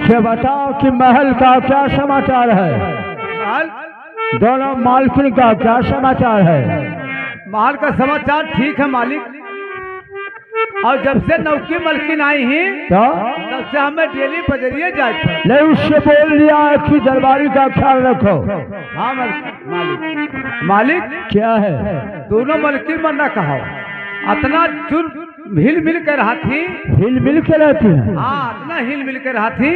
ये बताओ कि महल का क्या समाचार है? महल दोनों मालकिन का क्या समाचार है? महल का समाचार ठीक है मालिक। और जब से नौकी मलकिन आई ही तो तब से हमें डेली बजरिए जाए। नहीं, उससे बोल दिया है कि दरबारी का ख्याल रखो। हाँ मालिक। मालिक क्या है? दोनों मलकिन मरना कहा अतना चुन हिल मिल कर रहा थी। हिल मिल के रहती है? हाँ इतना हिल मिल कर रहा थी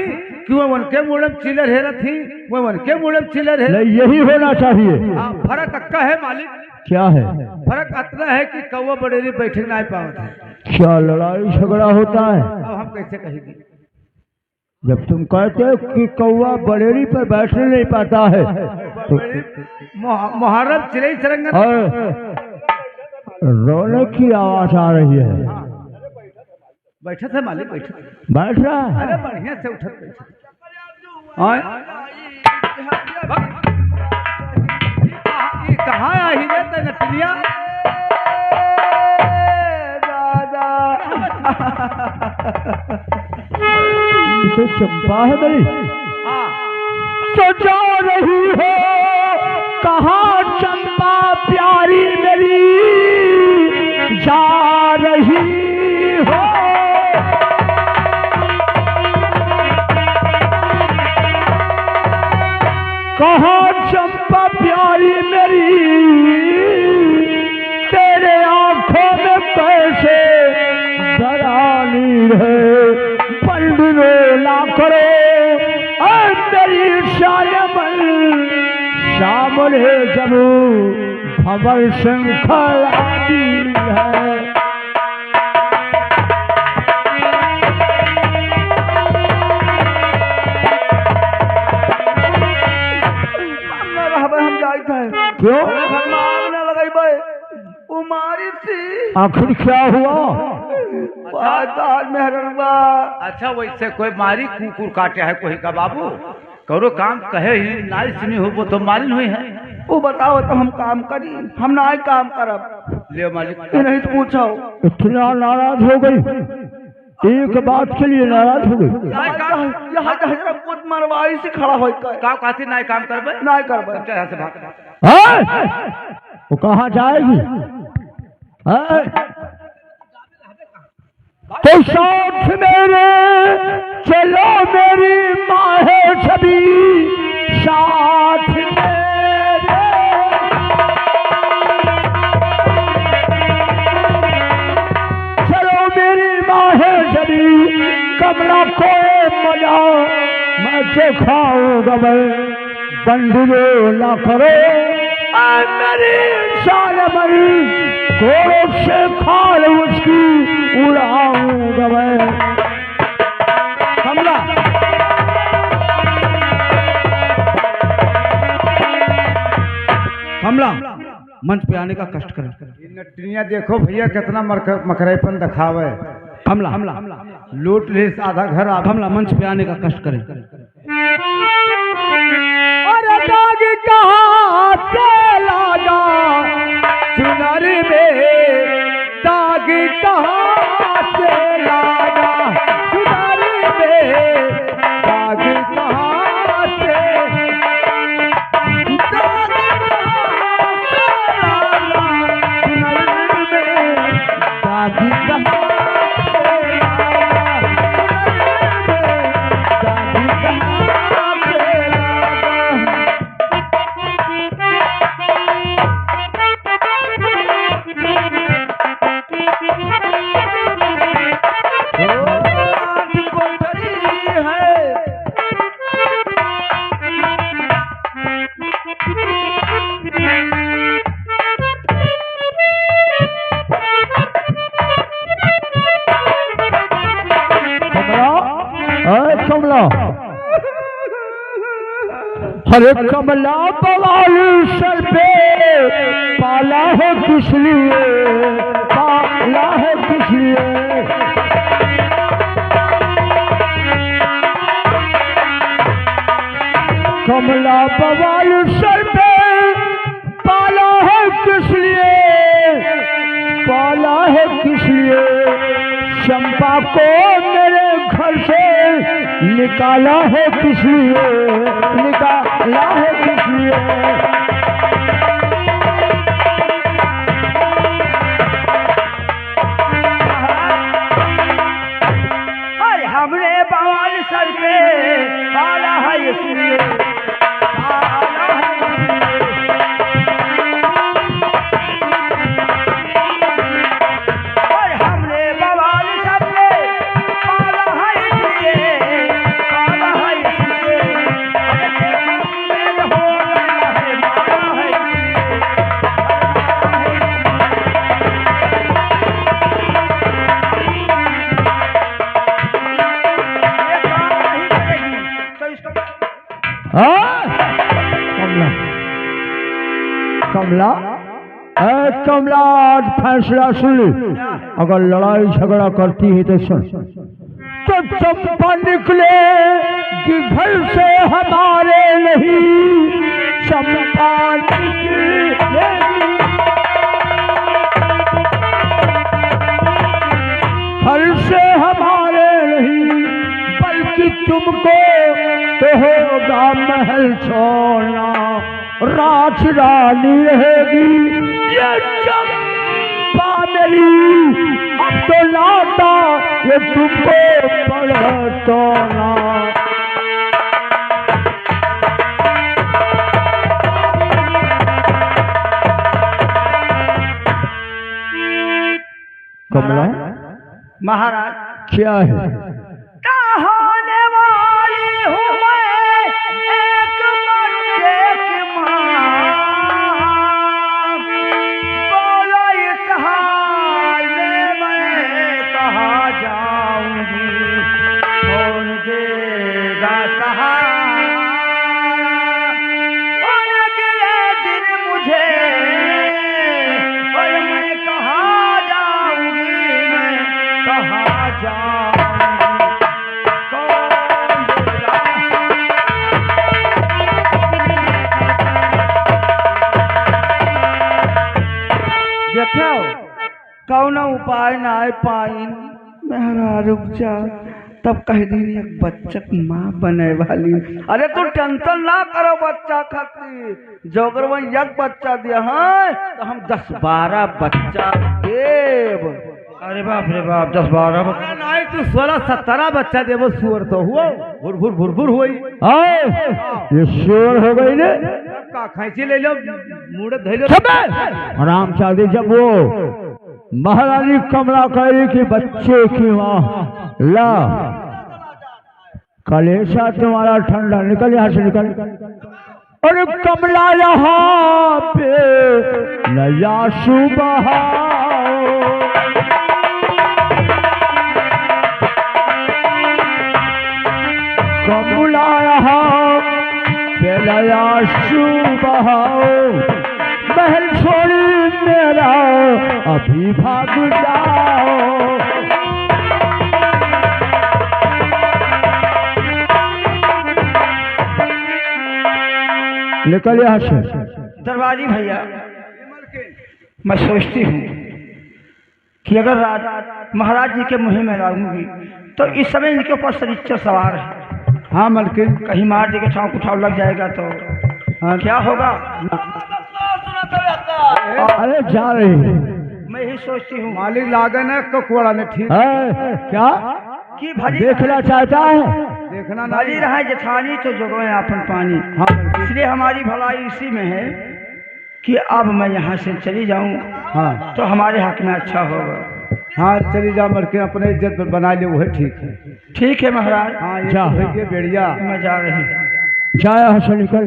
कि वो उनके मुड़म चिलर है थी, वो उनके मुड़म चिलर है। नहीं, यही होना चाहिए। हाँ फर्क अक्का है मालिक। क्या है फर्क इतना है कि कौवा बड़ेरी बैठे ना पाते। क्या लड़ाई झगड़ा होता है? अब हम कैसे कहेंगे? जब तुम कहते हो कि कौवा बड़ेरी पर बैठने नहीं पाता है तो मुहर्रम चिरई सरंगन रोने की आवाज आ रही है। बैठा था मालिक, बैठा बैठ रहा है? अरे बढ़िया से उठत बैठा। कहाँ आई रे नटलिया? दादा तो चंपा है मेरी। तो जा रही हो कहाँ चंपा प्यारी मेरी, जा रही हो। कहाँ चंपा प्यारी मेरी, तेरे आंखों में कैसे दरानी है। पंडुलो ला करो मेरी शायमल, सामने जबू भवर शंखल आदि है। क्यों उमारी थी? आखिर क्या हुआ? अच्छा वैसे कोई मारी कुकुर काटे है कोई का बाबू? करो काम कहे ही नाई सुनी हो वो तो मालिन हुई है। वो बताओ तो हम काम करी, हम ना काम करब। ले मालिक ये नहीं तो पूछो। इतना नाराज हो गई? एक बात के लिए नाराज हो गई? यहाँ कुछ मरवाई से खड़ा हो का कहती नाई काम करबे? नहीं करब। यहाँ से भाग। वो कहाँ जाएगी? तो साथ मेरे चलो मेरी माँ है छवि, साथ मेरे चलो मेरी माँ है छवि, कमला को मजा मैं के खाऊंगा मैं। बंधुओं ना करो मेरी शालमल, घोड़ों से खाल उसकी उड़ाऊंगा मैं। कमला कमला मंच पे आने का कष्ट कर। नटनिया देखो भैया कितना मकरेपन दिखावे। हमला हमला लूट ले आधा घर। हमला मंच पे आने का कष्ट करे। अरे दाग कहाँ से लागा चुनर में, दाग कहाँ से लागा चुनर में, दाग कहाँ से अरे कमला बवाल सर पे पाला है किस लिए, पाला है किस लिए। कमला बवाल सर पे पाला है किस लिए, पाला है किस लिए। चंपा को मेरे घर से निकाला है किस लिए, निकाला है किस लिए। अरे हमने बवाल सर पे पाला है इसलिए, पाला है इसलिए। अरे हमने बवाल सर पे पाला है इसलिए, पाला है इसलिए। अरे हो गया है, मारा है इसलिए, मारा है कमला, कमला, कमला आज फैसला सुन ले। अगर लड़ाई झगड़ा करती है तो सुन, तो चंपा निकले कि घर से हमारे नहीं, चंपा निकलेगी घर से हमारे नहीं, बल्कि तुमको तो होगा महल छोड़ना, राज रानी रहेगी ये चंपा मेरी। अब तो लाता ये तुमको पड़े तो ना। कमला महाराज क्या है? कहाने वाली हूँ मैं एक बच्चे की माँ, बोलो इस हाल में मैं कहाँ जाऊंगी, कौन देगा सहारा। अगले दिन मुझे और मैं कहाँ जाऊंगी, मैं कहाँ जाऊंगी, कौन देगा। देखो कौन उपाय ना पाइन मेहरा रुक जा, तब कह दी एक बच्चा की माँ बने वाली। अरे तू टेंशन ना करो बच्चा खातिर, जो अगर वही एक बच्चा दिया है तो हम 10-12 बच्चा देव। अरे बाप रे बाप, 10-12 नहीं तू 16-17 बच्चा देवो। सुअर तो हुआ भुर भुर भुर भुर हुई। ये सुअर हो गई ने, का खैची ले लो, मुड़े धै लो। आराम चाहती जब वो महारानी कमला कह रही कि बच्चे की माँ ला, कलेसा तुम्हारा ठंडा, निकल यहाँ से निकल। और कमला यहाँ पे नया सुबह कमला यहाँ पे नया सुबह, महल छोड़ी मेरा अभी भाग जाओ। निकल यहाँ से। दरबारी भैया मैं सोचती हूँ कि अगर महाराज जी के मुहिम में रहूंगी तो इस समय इनके ऊपर शनिचर सवार है। हाँ मलकिन, कहीं मार दे के छाव कुठाव लग जाएगा तो हाँ, क्या होगा। अरे जा रही है। मैं ही सोचती हूँ मालिक लागन है ककुड़ा ने ठीक क्या कि भली देखना चाहता है? देखना भली नहीं। रहा जेठानी तो जगह अपन पानी। हाँ इसलिए हमारी भलाई इसी में है कि अब मैं यहाँ से चली जाऊँ हाँ तो हमारे हक में अच्छा होगा। हाँ, चली जा मलकिन, अपने इज्जत बना ले, वो है ठीक है। ठीक है महाराज, हाँ ये जा। तो है, ये बेड़िया। मैं जा रही हूँ। जाया यहाँ से निकल।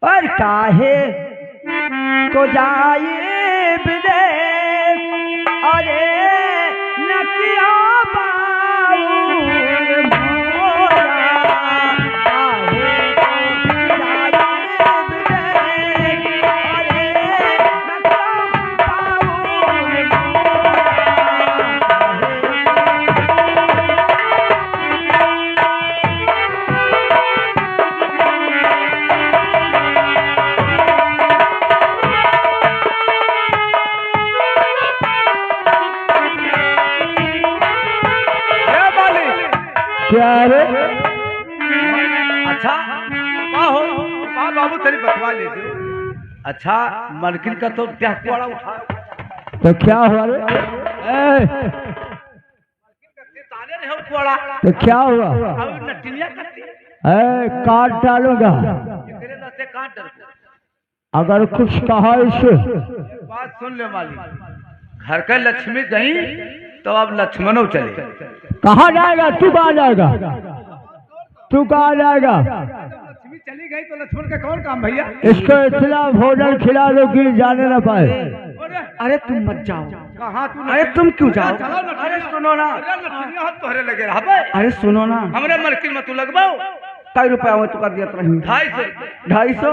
और काहे को जाए विदेश, अरे न किया बाउर मोरा, काहे को जाए विदेश, अरे न किया बाउर मोरा। क्या है रे? अच्छा बाबू तेरी बतवा ले दो। अच्छा मलकिन का तो क्या कोड़ा उठा तो क्या हुआ रे? तो क्या हुआ? काट डालूंगा अगर कुछ कहा इसे। बात सुन ले मालिक, घर का लक्ष्मी गई तो अब लक्ष्मणों चले। कहाँ जाएगा? तू कहाँ जाएगा? तू कहाँ जाएगा? लक्ष्मी चली गई तो लक्ष्मण का कौन काम भैया? इसको इतना भोजन खिला दो कि जाने न पाए। अरे तुम मत जाओ। कहाँ तू? अरे तुम क्यों जाओ? अरे सुनो ना, तोहरे लगे रहा। अरे सुनो ना, हमरे मलकिन में तू लगवाओ। कई रुपया मैं तुका दिया रही? 250।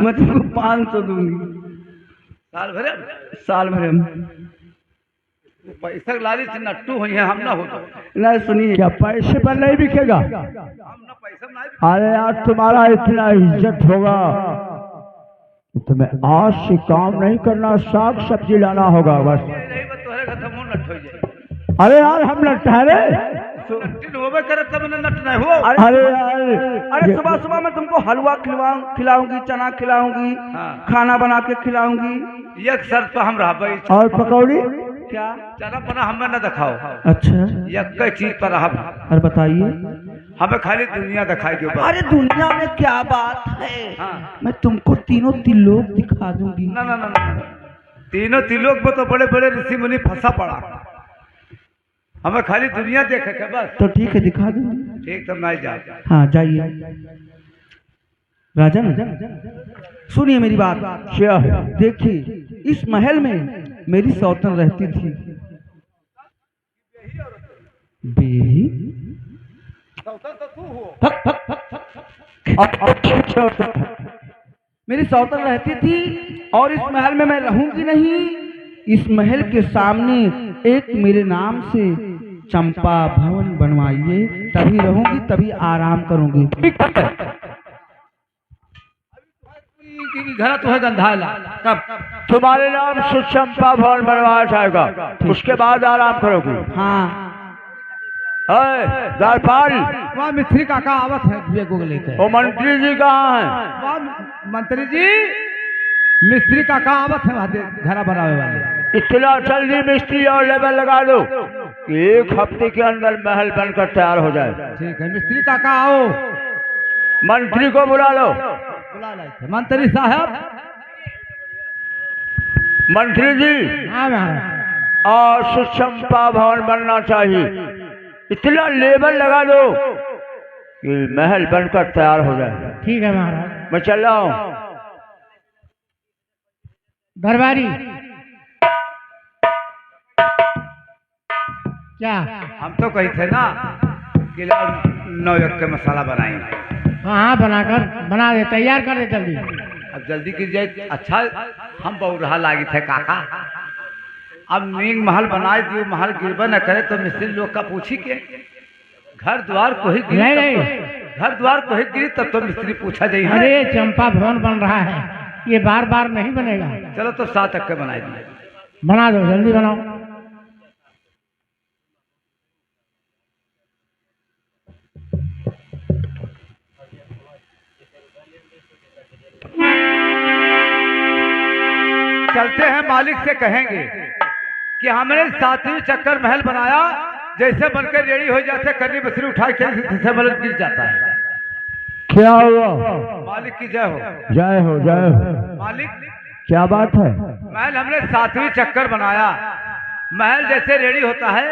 मैं तुमको 500 दूंगी साल भर में। पैसा लाली से नट्टू हुई है, हम ना हो तो नहीं सुनिए, क्या पैसे पर नहीं बिकेगा? हम ना पैसा नहीं। अरे यार तुम्हारा इतना इज्जत होगा, तुम्हें आज से काम नहीं करना, साग सब्जी लाना होगा बस। तोहरे घर तो मुंह नट हो जाए। अरे यार हम न ठहरे अरे यार, अरे सुबह सुबह मैं तुमको हलवा खिलाऊंगी, चना खिलाऊंगी, खाना बना के खिलाऊंगी। एक शर्त पर हम रह। और पकौड़ी क्या? चना बना हमें न दिखाओ। अच्छा, एक चीज पर हम। और बताइए। हमें खाली दुनिया दिखाई दो। अरे दुनिया में क्या बात है, मैं तुमको तीनों त्रिलोक दिखा दूंगी। ना ना ना ना, तीनों त्रिलोक में तो बड़े बड़े ऋषि मुनि फंसा पड़ा, हमें खाली दुनिया देखे के बस। तो ठीक है, दिखा दूंगी। ठीक, तब नहीं जा। हाँ जाइए। राजन सुनिए मेरी बात। क्या है? देखिए, इस महल में मेरी सौतन रहती थी। बेही मेरी सौतन रहती थी, और इस महल में मैं रहूंगी नहीं। इस महल के सामने एक मेरे नाम से चंपा भवन बनवाइए, तभी रहूंगी, तभी आराम करूंगी। घर तो है गंधाला, तब तुम्हारे नाम से चंपा भवन बनवाया जाएगा, उसके बाद आराम करोगे। हाँ, द्वारपाल, वहाँ मिस्त्री काका आवत है गोगले के। वो मंत्री जी कहाँ हैं? वहाँ मंत्री जी मिस्त्री काका आवत है वहाँ घर बनावे वाले। इतना जल्दी मिस्त्री और लेबर लगा दो कि 1 हफ्ते के अंदर महल बनकर तैयार हो जाए। ठीक है, मिस्त्री काका आओ। मंत्री को बुला लो। बुला लाए मंत्री साहब। मंत्री जी, आज चंपा भवन बनना चाहिए, इतना लेबर लगा दो कि महल बनकर तैयार हो जाए। ठीक है महाराज। मैं चल रहा हूँ। दरबारी क्या? हम तो कही थे ना कि 9 के मसाला बनाएंगे। हाँ बना दे, तैयार कर दे जल्दी। अब जल्दी की जाए। अच्छा, हम बहुत रहा लागी थे काका। अब नींग महल बनाए दियो, महल गिरबा न करे तो मिस्त्री लोग का पूछी के घर द्वार को ही गिरी। नहीं घर द्वार को ही गिरी तब तो मिस्त्री पूछा जाए। अरे चंपा भवन बन रहा है, ये बार बार नहीं बनेगा। चलो तो 7 के बनाए दिए। बना दो, जल्दी बनाओ। चलते हैं, मालिक से कहेंगे कि हमने 7वीं चक्कर महल बनाया, जैसे बनकर रेडी हो जाते करनी बसरी उठा के जैसे महल गिर जाता है। क्या हुआ? मालिक की जय हो। जय हो, जय हो। मालिक क्या बात है? महल हमने 7वीं चक्कर बनाया, महल जैसे रेडी होता है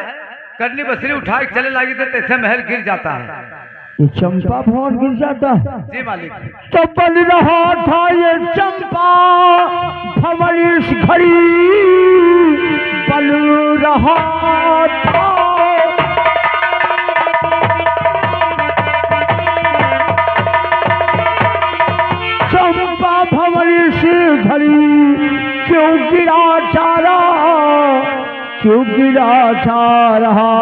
करनी बसरी उठा के चले लगी तो तैसे महल गिर जाता है। ये चंपा भवन गिर जाता है? जी मालिक। तो बन रहा था ये चंपा भवन इस घड़ी, बन रहा था। चंपा भवन इस घड़ी क्यों गिरा जा रहा, क्यों गिरा जा रहा,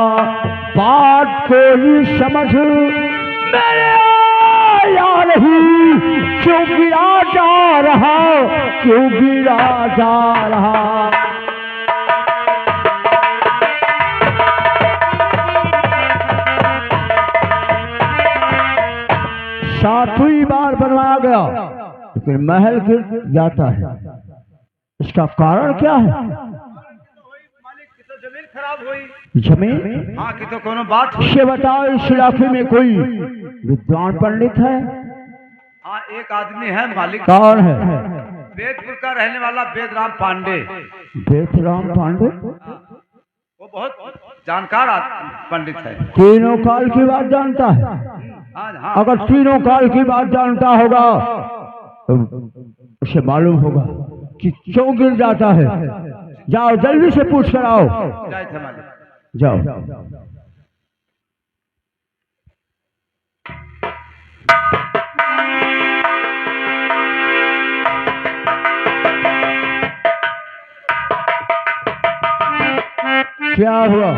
बात कोई समझ मेरे या नहीं, क्यों गिरा जा रहा, क्यों गिरा जा रहा। 7वीं बार बनवाया गया लेकिन महल गिर जाता है, इसका कारण क्या है? मालिक की तो जमीन खराब हुई। जमीन? हाँ की तो कोनो बात हुई। ये बताओ इस इलाके में कोई विद्वान पंडित है? हाँ एक आदमी है मालिक। कौन है? वेदपुर का रहने वाला वेदराम पांडे। वेदराम पांडे? वो बहुत जानकार पंडित है। तीनों काल की बात जानता है? हाँ हाँ। अगर तीनों काल की बात जानता होगा तो उसे मालूम होगा कि क्यों गिर जाता है। जाओ जल्दी से पूछ कर आओ। जय थे मालिक। जाओ। क्या हुआ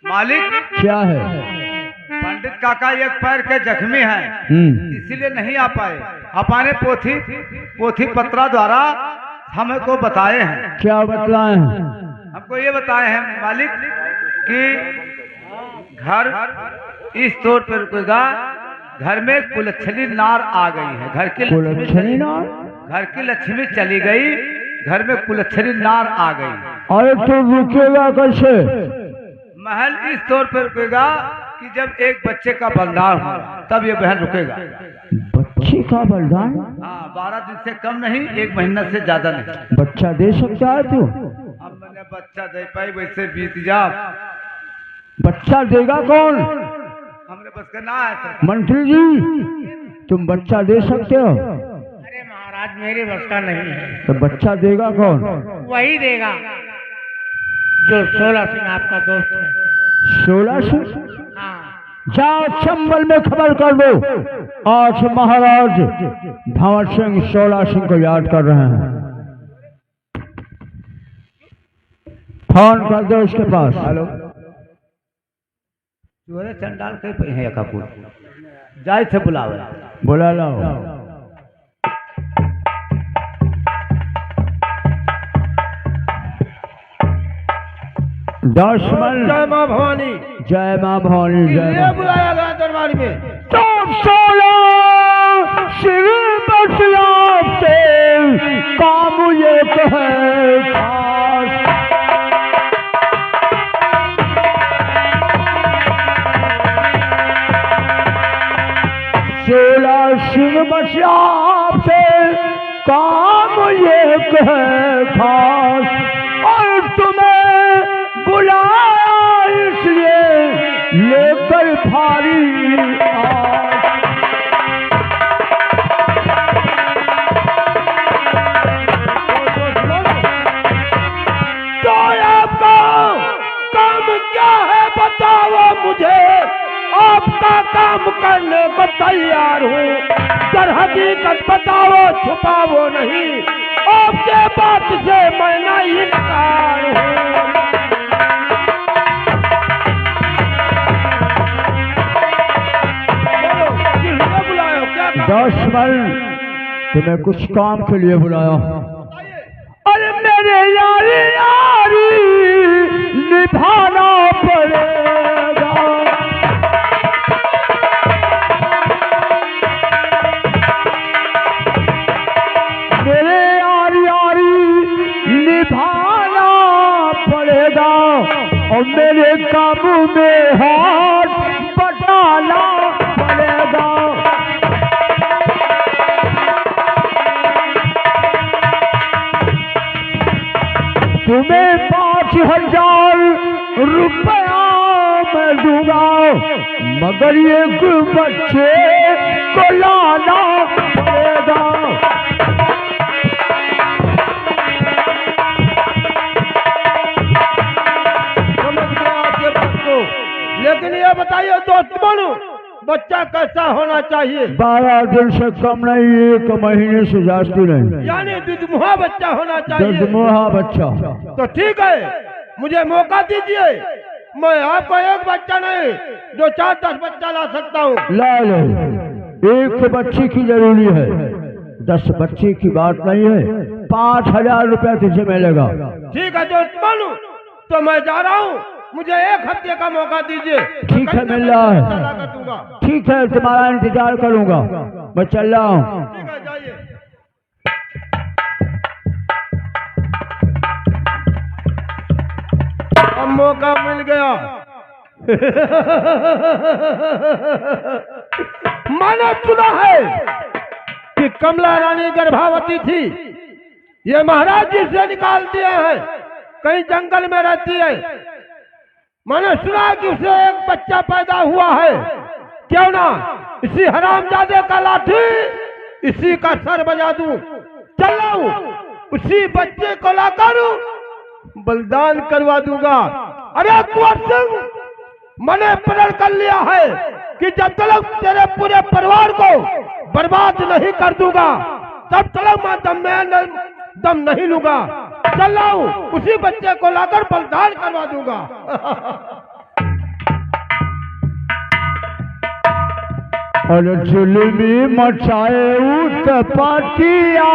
मालिक? क्या है? पंडित काका एक पैर के जख्मी हैं, इसीलिए नहीं आ पाए। अपने पोथी पत्रा द्वारा हमको बताए हैं। क्या बतलाए हैं? हमको ये बताए हैं मालिक कि घर इस तौर पर रुकेगा, घर में कुलच्छनी नार आ गई है। घर की कुलच्छनी नार? घर की लक्ष्मी चली गई, घर में कुलच्छनी नार आ गई। अरे तो रुकेगा कैसे? महल इस तौर पर रुकेगा कि जब एक बच्चे का बलिदान हो तब ये बहन रुकेगा। बच्चे का बलिदान? हाँ 12 दिन से कम नहीं, 1 महीना से ज्यादा नहीं। बच्चा दे सकता है तू? अब मैंने बच्चा दे पाई वैसे बीत जा। बच्चा देगा कौन? हमने बस करना है सर। मंत्री जी तुम बच्चा दे सकते हो? अरे महाराज मेरे बस का नहीं है। तो बच्चा देगा कौन? वही देगा जो 16 सिंह आपका दोस्त है। 16 सिंह? हाँ। जाओ चंबल में खबर कर दो आज महाराज भंवर सिंह 16 सिंह को याद कर रहे हैं। फोन कर दो उसके पास। हेलो चोरे चंडाल के है कपूर जाए थे बुलावे। बुला लाओ। दशमन जय माँ भवानी। जय माँ भवानी। जय ये माँ। बुलाया गया दरबार में। तो 16 सिंह बसला से काम ये है खास। 16 सिंह बसला से काम ये है खास और तुम्हें बुलाया इसलिए लेकर भारी आस। तो आपका काम क्या है बताओ मुझे, आपका काम करने को तैयार हूँ। दर हकीकत बताओ छुपाओ नहीं, आपके बात से मैं ना इनकार हूँ। दशमन तुम्हें कुछ काम के लिए बुलाया। अरे मेरे यारी यारी निभाना पड़ेगा। मेरे यारी यारी निभाना पड़ेगा और मेरे काबू में हाथ बटाना पड़ेगा। तुम्हें 5,000 रुपया मैं दूंगा मगर एक बच्चे को लाना पड़ेगा। समझ गया आपके बात को, लेकिन ये बताइए दोस्त बनू बच्चा कैसा होना चाहिए? 12 दिन से कम नहीं, 1 महीने से जास्ती नहीं। यानी दुधमुहा बच्चा होना चाहिए। दुधमुहा बच्चा। तो ठीक है, मुझे मौका दीजिए, मैं आपको एक बच्चा नहीं 2-4-10 बच्चा ला सकता हूँ। ला लो, 1 बच्चे की जरूरी है, 10 बच्चे की बात नहीं है। 5,000 रुपया तुझे मिलेगा। ठीक है दोस्त बनू, तो मैं जा रहा हूँ, मुझे 1 हफ्ते का मौका दीजिए। ठीक है, मिल रहा है। चला कर दूंगा। ठीक है, तुम्हारा इंतजार करूंगा, मैं चल रहा हूँ। ठीक है, जाइए। अब मौका मिल गया। मैंने सुना है कि कमला रानी गर्भवती थी, ये महाराज जी से निकाल दिया है, कहीं जंगल में रहती है। मैंने सुना कि उसे एक बच्चा पैदा हुआ है, क्यों ना इसी हरामजादे का लाठी इसी का सर बजा दूं। चलो उसी बच्चे को लाकर बलिदान करवा दूंगा। अरे कुंवर सिंह, मैंने प्रण कर लिया है कि जब तक तेरे पूरे परिवार को बर्बाद नहीं कर दूंगा तब तक मैं दम नहीं लूंगा। चल लाऊं, उसी बच्चे को लाकर बलिदान करवा दूंगा। और जुल्मी मचाए उत्पतिया